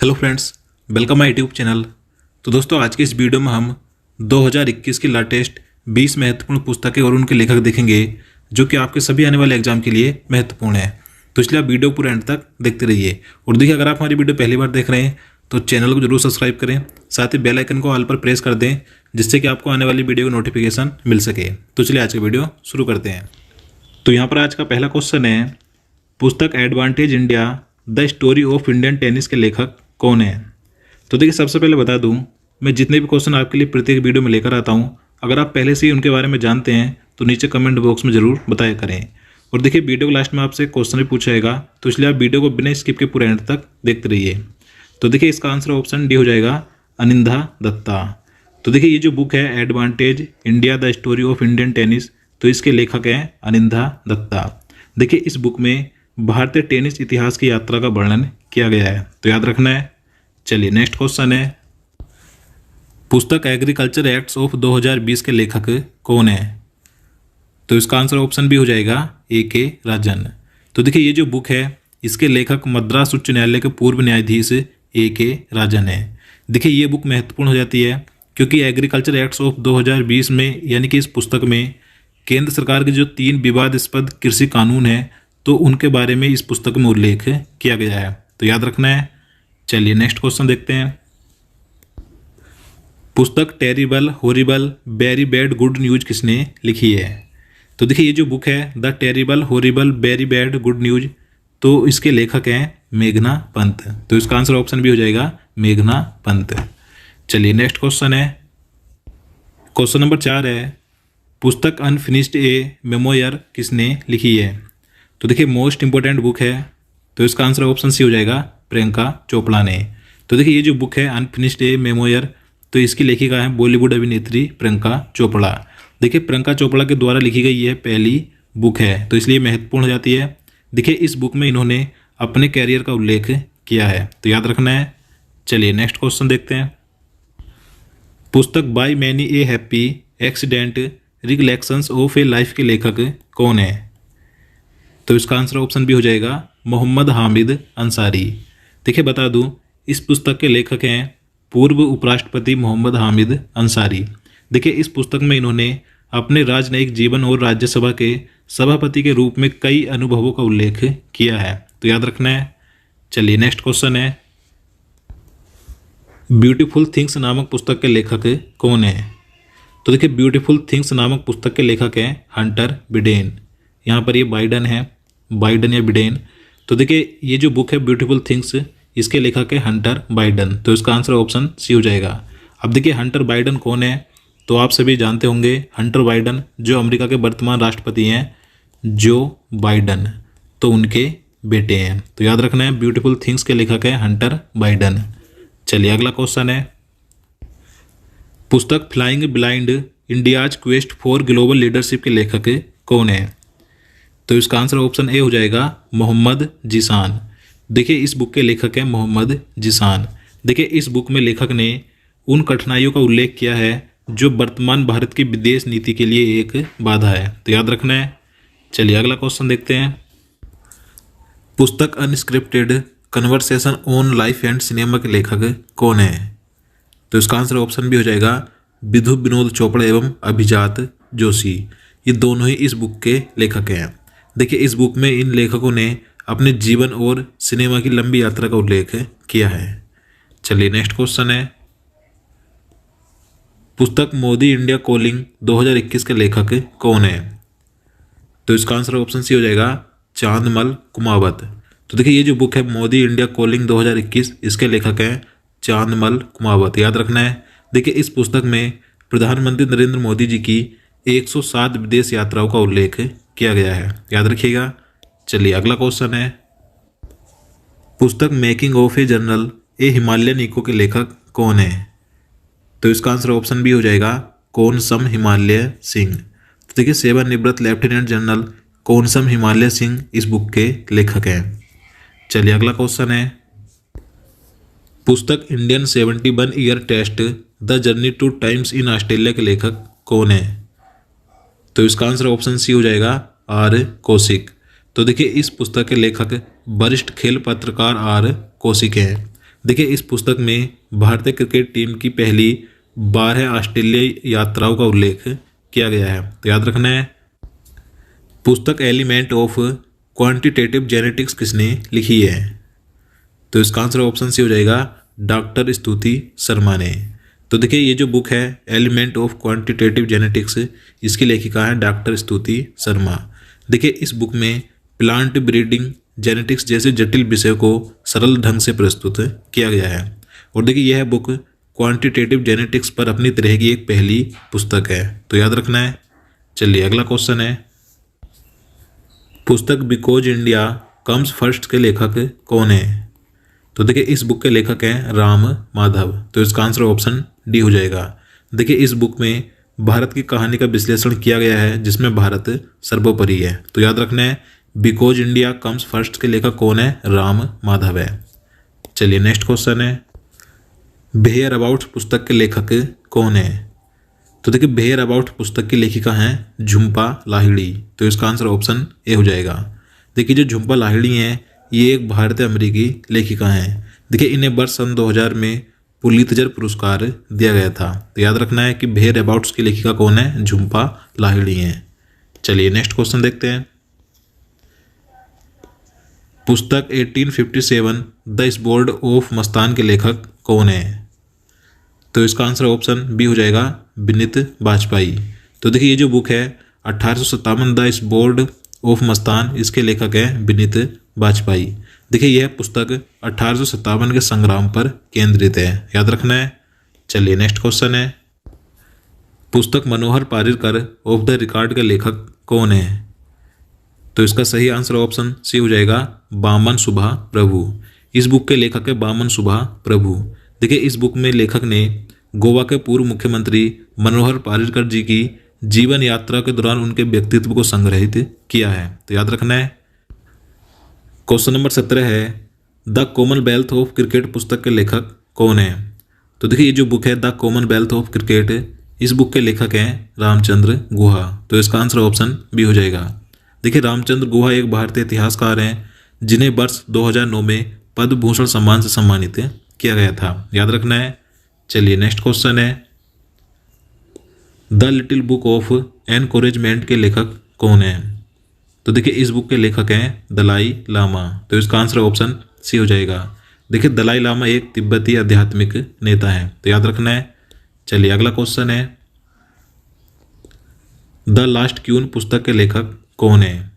Hello friends, welcome my YouTube channel. तो दोस्तों, आज के इस वीडियो में हम 2021 की लेटेस्ट 20 महत्वपूर्ण पुस्तकें और उनके लेखक देखेंगे जो कि आपके सभी आने वाले एग्जाम के लिए महत्वपूर्ण है। तो इसलिए आप वीडियो पूरे एंड तक देखते रहिए। और देखिए, अगर आप हमारी वीडियो पहली बार देख रहे हैं तो चैनल को जरूर सब्सक्राइब करें, साथ ही बेल आइकन को ऑल पर प्रेस कर दें जिससे कि आपको आने वाली वीडियो की नोटिफिकेशन मिल सके। तो चलिए आज का वीडियो शुरू करते हैं। तो यहाँ पर आज का पहला क्वेश्चन है, पुस्तक advantage India the story of Indian tennis के लेखक कौन है। तो देखिए, सबसे पहले बता दूं, मैं जितने भी क्वेश्चन आपके लिए प्रत्येक वीडियो में लेकर आता हूं, अगर आप पहले से ही उनके बारे में जानते हैं तो नीचे कमेंट बॉक्स में जरूर बताया करें। और देखिए, वीडियो के लास्ट में आपसे क्वेश्चन भी पूछा जाएगा, तो इसलिए आप वीडियो को बिना स्किप के पूरे एंड तक देखते रहिए। तो देखिए, इसका आंसर ऑप्शन डी हो जाएगा, अनिंदा दत्ता। तो देखिए, ये जो बुक है advantage India the story of Indian tennis, तो इसके लेखक हैं अनिंदा दत्ता। देखिए, इस बुक में भारतीय टेनिस इतिहास की यात्रा का वर्णन किया गया है, तो याद रखना है। चलिए नेक्स्ट क्वेश्चन है, पुस्तक एग्रीकल्चर एक्ट्स ऑफ 2020 के लेखक कौन है। तो इसका आंसर ऑप्शन बी हो जाएगा, ए के राजन। तो देखिए, ये जो बुक है इसके लेखक मद्रास उच्च न्यायालय के पूर्व न्यायाधीश ए के राजन है। देखिए, ये बुक महत्वपूर्ण हो जाती है क्योंकि एग्रीकल्चर एक्ट्स ऑफ 2020 में, यानी कि इस पुस्तक में केंद्र सरकार के जो 3 विवादास्पद कृषि कानून हैं तो उनके बारे में इस पुस्तक में उल्लेख किया गया है, तो याद रखना है। चलिए नेक्स्ट क्वेश्चन देखते हैं, पुस्तक terrible horrible very bad good news किसने लिखी है। तो देखिए, ये जो बुक है the terrible horrible very bad good news, तो इसके लेखक हैं मेघना पंत। तो इसका आंसर ऑप्शन भी हो जाएगा, मेघना पंत। चलिए नेक्स्ट क्वेश्चन है, क्वेश्चन नंबर 4 है, पुस्तक अनफिनिश्ड ए मेमोयर किसने लिखी है। तो देखिए, मोस्ट इंपॉर्टेंट बुक है, तो इसका आंसर ऑप्शन सी हो जाएगा, प्रियंका चोपड़ा ने। तो देखिए, ये जो बुक है अनफिनिश्ड ए मेमोयर, तो इसकी लेखिका है बॉलीवुड अभिनेत्री प्रियंका चोपड़ा। देखिए, प्रियंका चोपड़ा के द्वारा लिखी गई यह पहली बुक है, तो इसलिए महत्वपूर्ण हो जाती है। देखिए, इस बुक में इन्होंने अपने कैरियर का उल्लेख किया है, तो याद रखना है। चलिए नेक्स्ट क्वेश्चन देखते हैं, पुस्तक by many a happy accident recollections of A life के लेखक कौन है। तो इसका आंसर ऑप्शन भी हो जाएगा, मोहम्मद हामिद अंसारी। देखिए, बता दूं, इस पुस्तक के लेखक हैं पूर्व उपराष्ट्रपति मोहम्मद हामिद अंसारी। देखिए, इस पुस्तक में इन्होंने अपने राजनयिक जीवन और राज्यसभा के सभापति के रूप में कई अनुभवों का उल्लेख किया है, तो याद रखना है। चलिए नेक्स्ट क्वेश्चन है, ब्यूटीफुल थिंग्स नामक पुस्तक के लेखक कौन है। तो देखिए, ब्यूटीफुल थिंग्स नामक पुस्तक के लेखक हैं हंटर बिडेन। यहाँ पर ये बाइडन है, बाइडन या बिडेन। तो देखिए, ये जो बुक है ब्यूटीफुल थिंग्स, इसके लेखक है हंटर बाइडन। तो इसका आंसर ऑप्शन सी हो जाएगा। अब देखिए, हंटर बाइडन कौन है, तो आप सभी जानते होंगे, हंटर बाइडन जो अमेरिका के वर्तमान राष्ट्रपति हैं जो बाइडन, तो उनके बेटे हैं, तो याद रखना है। ब्यूटीफुल थिंग्स के लेखक है हंटर बाइडन। चलिए अगला क्वेश्चन है, पुस्तक flying blind India's quest for global leadership के लेखक कौन है। तो इसका आंसर ऑप्शन ए हो जाएगा, मोहम्मद जिसान। देखिए, इस बुक के लेखक हैं मोहम्मद जिसान। देखिए, इस बुक में लेखक ने उन कठिनाइयों का उल्लेख किया है जो वर्तमान भारत की विदेश नीति के लिए एक बाधा है, तो याद रखना है। चलिए अगला क्वेश्चन देखते हैं, पुस्तक unscripted conversation on life and cinema के लेखक कौन है। तो इसका आंसर ऑप्शन भी हो जाएगा, विधु विनोद चोपड़ा एवं अभिजात जोशी। ये दोनों ही इस बुक के लेखक हैं। देखिए, इस बुक में इन लेखकों ने अपने जीवन और सिनेमा की लंबी यात्रा का उल्लेख किया है। चलिए नेक्स्ट क्वेश्चन है, पुस्तक मोदी इंडिया कॉलिंग 2021 के लेखक कौन है। तो इसका आंसर ऑप्शन सी हो जाएगा, चांदमल कुमावत। तो देखिए, ये जो बुक है मोदी इंडिया कॉलिंग 2021, इसके लेखक हैं चांदमल कुमावत, याद रखना है। देखिए, इस पुस्तक में प्रधानमंत्री नरेंद्र मोदी जी की 107 विदेश यात्राओं का उल्लेख किया गया है, याद रखिएगा। चलिए अगला क्वेश्चन है, पुस्तक making of a journal a Himalayan echo के लेखक कौन है। तो इसका आंसर ऑप्शन भी हो जाएगा, कोनसम हिमालय सिंह। तो देखिए, सेवानिवृत्त लेफ्टिनेंट जनरल कोनसम हिमालय सिंह इस बुक के लेखक हैं। चलिए अगला क्वेश्चन है, पुस्तक Indian 71 year test the journey to times in Australia के लेखक कौन है। तो इसका आंसर ऑप्शन सी हो जाएगा, आर कौशिक। तो देखिए, इस पुस्तक के लेखक वरिष्ठ खेल पत्रकार आर कौशिक हैं। देखिए इस पुस्तक में भारतीय क्रिकेट टीम की पहली 12 ऑस्ट्रेलियाई यात्राओं का उल्लेख किया गया है। तो याद रखना है। पुस्तक एलिमेंट ऑफ क्वांटिटेटिव जेनेटिक्स किसने लिखी है? तो इसका आंसर ऑप्शन सी हो जाएगा डॉक्टर स्तुति शर्मा ने। तो देखिए ये जो बुक है एलिमेंट ऑफ क्वांटिटेटिव जेनेटिक्स, इसकी लेखिका है डॉक्टर स्तुति शर्मा। देखिए इस बुक में प्लांट ब्रीडिंग जेनेटिक्स जैसे जटिल विषयों को सरल ढंग से प्रस्तुत किया गया है। और देखिए यह बुक क्वांटिटेटिव जेनेटिक्स पर अपनी तरह की एक पहली पुस्तक है। तो याद रखना है। चलिए अगला क्वेश्चन है, पुस्तक बिकॉज इंडिया कम्स फर्स्ट के लेखक कौन है? तो देखिए इस बुक के लेखक हैं राम माधव। तो इसका आंसर ऑप्शन डी हो जाएगा। देखिए इस बुक में भारत की कहानी का विश्लेषण किया गया है जिसमें भारत सर्वोपरि है। तो याद रखना है बिकॉज इंडिया कम्स फर्स्ट के लेखक कौन है? राम माधव है। चलिए नेक्स्ट क्वेश्चन है, वेयर अबाउट पुस्तक के लेखक कौन है? तो देखिए वेयर अबाउट पुस्तक की लेखिका हैं झुंपा लाहिड़ी। तो इसका आंसर ऑप्शन ए हो जाएगा। देखिए जो झुंपा लाहिड़ी हैं ये एक भारतीय अमेरिकी लेखिका हैं। देखिए इन्हें वर्ष सन 2000 में पुलित्जर पुरस्कार दिया गया था। तो याद रखना है कि वेयर अबाउट्स की लेखिका कौन है? झुंपा लाहिड़ी हैं। चलिए नेक्स्ट क्वेश्चन देखते हैं, पुस्तक 1857 द स्पोर्ट ऑफ मस्तान के लेखक कौन है? तो इसका आंसर ऑप्शन बी हो जाएगा विनीत वाजपेयी। तो देखिए ये जो बुक है 1857 द स्पोर्ट ऑफ मस्तान, इसके लेखक हैं विनीत वाजपेयी। देखिए यह पुस्तक 1857 के संग्राम पर केंद्रित है। याद रखना है। चलिए नेक्स्ट क्वेश्चन है, पुस्तक मनोहर पारिकर ऑफ द रिकॉर्ड का लेखक कौन है? तो इसका सही आंसर ऑप्शन सी हो जाएगा बामन सुभा प्रभु। इस बुक के लेखक है बामन सुभा प्रभु। देखिए इस बुक में लेखक ने गोवा के पूर्व मुख्यमंत्री मनोहर पारिकर जी की जीवन यात्रा के दौरान उनके व्यक्तित्व को संग्रहित किया है। तो याद रखना है। क्वेश्चन नंबर 17 है, द कॉमनवेल्थ ऑफ क्रिकेट पुस्तक के लेखक कौन है? तो देखिए ये जो बुक है द कॉमनवेल्थ ऑफ क्रिकेट, इस बुक के लेखक हैं रामचंद्र गुहा। तो इसका आंसर ऑप्शन बी हो जाएगा। देखिए रामचंद्र गुहा एक भारतीय इतिहासकार हैं जिन्हें वर्ष 2009 में पद्म भूषण सम्मान से सम्मानित किया गया था। याद रखना है। चलिए नेक्स्ट क्वेश्चन है, the little book of encouragement के लेखक कौन है? तो देखिए इस बुक के लेखक हैं दलाई लामा। तो इसका आंसर ऑप्शन सी हो जाएगा। देखिए दलाई लामा एक तिब्बती आध्यात्मिक नेता है। तो याद रखना है। चलिए अगला क्वेश्चन है, द लास्ट क्यून पुस्तक के लेखक कौन है?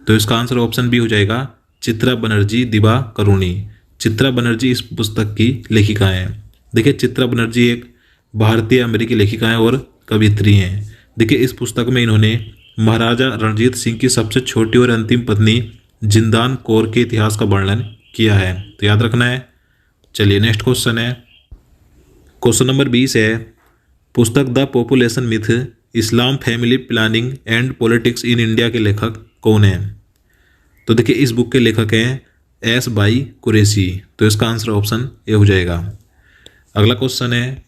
तो इसका आंसर ऑप्शन बी हो जाएगा चित्रा बनर्जी दिवा करुणी। चित्रा बनर्जी इस पुस्तक की लेखिका हैं। देखिए चित्रा बनर्जी एक भारतीय अमेरिकी लेखिका हैं और कवियत्री हैं। देखिए इस पुस्तक में इन्होंने महाराजा रणजीत सिंह की सबसे छोटी और अंतिम पत्नी जिंदान कौर के इतिहास का वर्णन किया है। तो याद रखना है। चलिए नेक्स्ट क्वेश्चन है, क्वेश्चन नंबर 20 है, पुस्तक the population myth Islam family planning and politics in India के लेखक कौन है? तो देखिए इस बुक के लेखक हैं एस बाई कुरैशी। तो इसका आंसर ऑप्शन ए हो जाएगा। अगला क्वेश्चन है,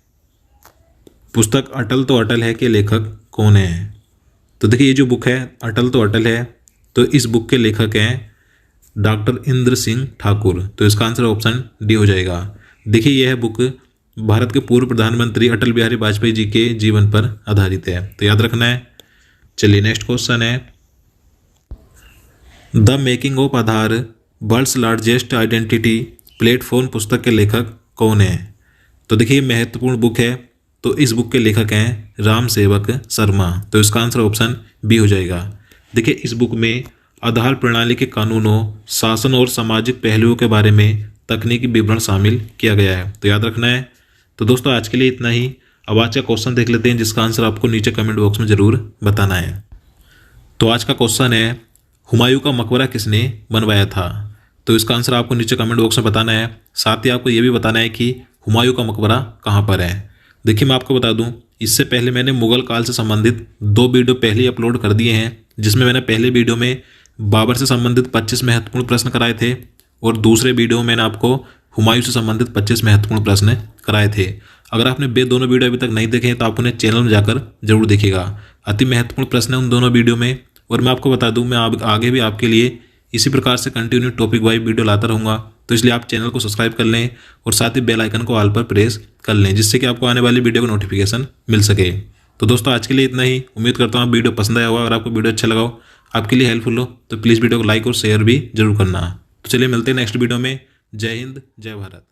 पुस्तक अटल तो अटल है के लेखक कौन है? तो देखिए ये जो बुक है अटल तो अटल है, तो इस बुक के लेखक हैं डॉक्टर इंद्र सिंह ठाकुर। तो इसका आंसर ऑप्शन डी हो जाएगा। देखिए यह बुक भारत के पूर्व प्रधानमंत्री अटल बिहारी वाजपेयी जी के जीवन पर आधारित है। तो याद रखना है। चलिए नेक्स्ट क्वेश्चन है, the making of Aadhaar world's largest identity platform पुस्तक के लेखक कौन है? तो देखिए महत्वपूर्ण बुक है। तो इस बुक के लेखक हैं राम सेवक शर्मा। तो इसका आंसर ऑप्शन बी हो जाएगा। देखिए इस बुक में आधार प्रणाली के कानूनों, शासन और सामाजिक पहलुओं के बारे में तकनीकी विवरण शामिल किया गया है। तो याद रखना है। तो दोस्तों आज के लिए इतना ही। अब आज का क्वेश्चन देख लेते हैं जिसका आंसर आपको नीचे कमेंट बॉक्स में ज़रूर बताना है। तो आज का क्वेश्चन है, हुमायूं का मकबरा किसने बनवाया था? तो इसका आंसर आपको नीचे कमेंट बॉक्स में बताना है। साथ ही आपको ये भी बताना है कि हुमायूं का मकबरा कहाँ पर है। देखिए मैं आपको बता दूं, इससे पहले मैंने मुगल काल से संबंधित 2 वीडियो पहले ही अपलोड कर दिए हैं, जिसमें मैंने पहले वीडियो में बाबर से संबंधित 25 महत्वपूर्ण प्रश्न कराए थे और दूसरे वीडियो में मैंने आपको हुमायूं से संबंधित 25 महत्वपूर्ण प्रश्न कराए थे। अगर आपने दोनों वीडियो अभी तक नहीं देखे हैं तो आप उन्हें चैनल में जाकर जरूर देखिएगा। अति महत्वपूर्ण प्रश्न है उन दोनों वीडियो में। और मैं आपको बता दूं, मैं आगे भी आपके लिए इसी प्रकार से कंटिन्यू टॉपिक वाइज वीडियो लाता रहूँगा, तो इसलिए आप चैनल को सब्सक्राइब कर लें और साथ ही बेल आइकन को ऑल पर प्रेस कर लें, जिससे कि आपको आने वाली वीडियो का नोटिफिकेशन मिल सके। तो दोस्तों आज के लिए इतना ही। उम्मीद करता हूँ आप वीडियो पसंद आया होगा। अगर आपको वीडियो अच्छा लगा हो, आपके लिए हेल्पफुल हो, तो प्लीज़ वीडियो को लाइक और शेयर भी जरूर करना। तो चलिए मिलते हैं नेक्स्ट वीडियो में। जय हिंद, जय भारत।